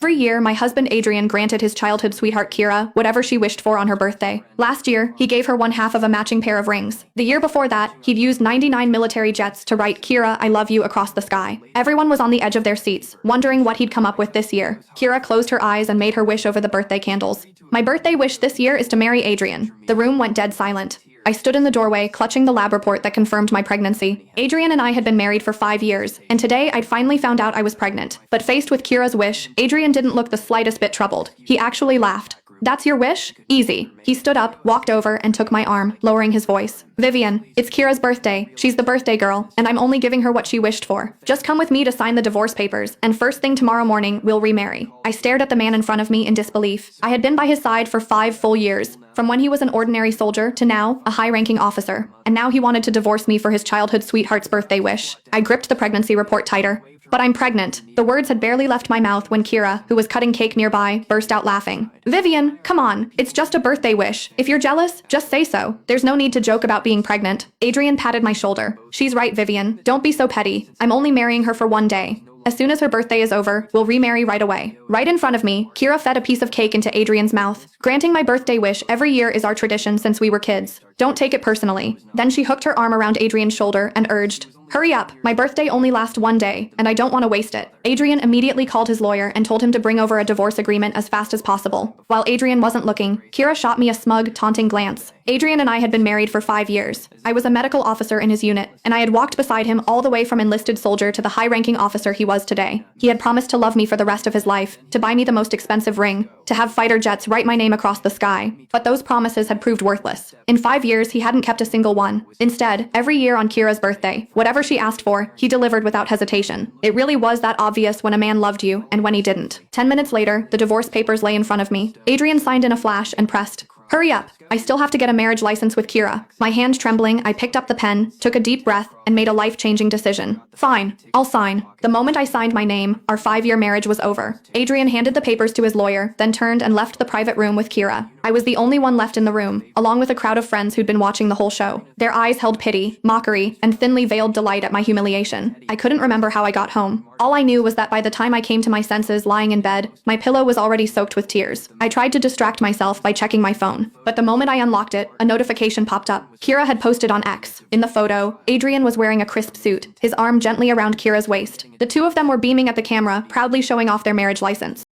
Every year, my husband Adrian granted his childhood sweetheart Kira whatever she wished for on her birthday. Last year, he gave her one half of a matching pair of rings. The year before that, he'd used 99 military jets to write Kira, I love you across the sky. Everyone was on the edge of their seats, wondering what he'd come up with this year. Kira closed her eyes and made her wish over the birthday candles. My birthday wish this year is to marry Adrian. The room went dead silent. I stood in the doorway, clutching the lab report that confirmed my pregnancy. Adrian and I had been married for 5 years, and today I'd finally found out I was pregnant. But faced with Kira's wish, Adrian didn't look the slightest bit troubled. He actually laughed. That's your wish? Easy. He stood up, walked over, and took my arm, lowering his voice. Vivian, it's Kira's birthday. She's the birthday girl, and I'm only giving her what she wished for. Just come with me to sign the divorce papers, and first thing tomorrow morning, we'll remarry. I stared at the man in front of me in disbelief. I had been by his side for 5 full years, from when he was an ordinary soldier to now, a high-ranking officer. And now he wanted to divorce me for his childhood sweetheart's birthday wish. I gripped the pregnancy report tighter. But I'm pregnant. The words had barely left my mouth when Kira, who was cutting cake nearby, burst out laughing. Vivian, come on. It's just a birthday wish. If you're jealous, just say so. There's no need to joke about being pregnant. Adrian patted my shoulder. She's right, Vivian. Don't be so petty. I'm only marrying her for 1 day. As soon as her birthday is over, we'll remarry right away. Right in front of me, Kira fed a piece of cake into Adrian's mouth. Granting my birthday wish every year is our tradition since we were kids. Don't take it personally. Then she hooked her arm around Adrian's shoulder and urged, hurry up, my birthday only lasts 1 day, and I don't want to waste it. Adrian immediately called his lawyer and told him to bring over a divorce agreement as fast as possible. While Adrian wasn't looking, Kira shot me a smug, taunting glance. Adrian and I had been married for 5 years. I was a medical officer in his unit, and I had walked beside him all the way from enlisted soldier to the high-ranking officer he was today. He had promised to love me for the rest of his life, to buy me the most expensive ring, to have fighter jets write my name across the sky. But those promises had proved worthless. In 5 years, he hadn't kept a single one. Instead, every year on Kira's birthday, whatever she asked for, he delivered without hesitation. It really was that obvious when a man loved you and when he didn't. 10 minutes later, the divorce papers lay in front of me. Adrian signed in a flash and pressed, hurry up. I still have to get a marriage license with Kira. My hand trembling, I picked up the pen, took a deep breath, and made a life-changing decision. Fine, I'll sign. The moment I signed my name, our 5-year marriage was over. Adrian handed the papers to his lawyer, then turned and left the private room with Kira. I was the only one left in the room, along with a crowd of friends who'd been watching the whole show. Their eyes held pity, mockery, and thinly veiled delight at my humiliation. I couldn't remember how I got home. All I knew was that by the time I came to my senses lying in bed, my pillow was already soaked with tears. I tried to distract myself by checking my phone, but the moment I unlocked it, a notification popped up. Kira had posted on X. In the photo, Adrian was wearing a crisp suit, his arm gently around Kira's waist. The two of them were beaming at the camera, proudly showing off their marriage license.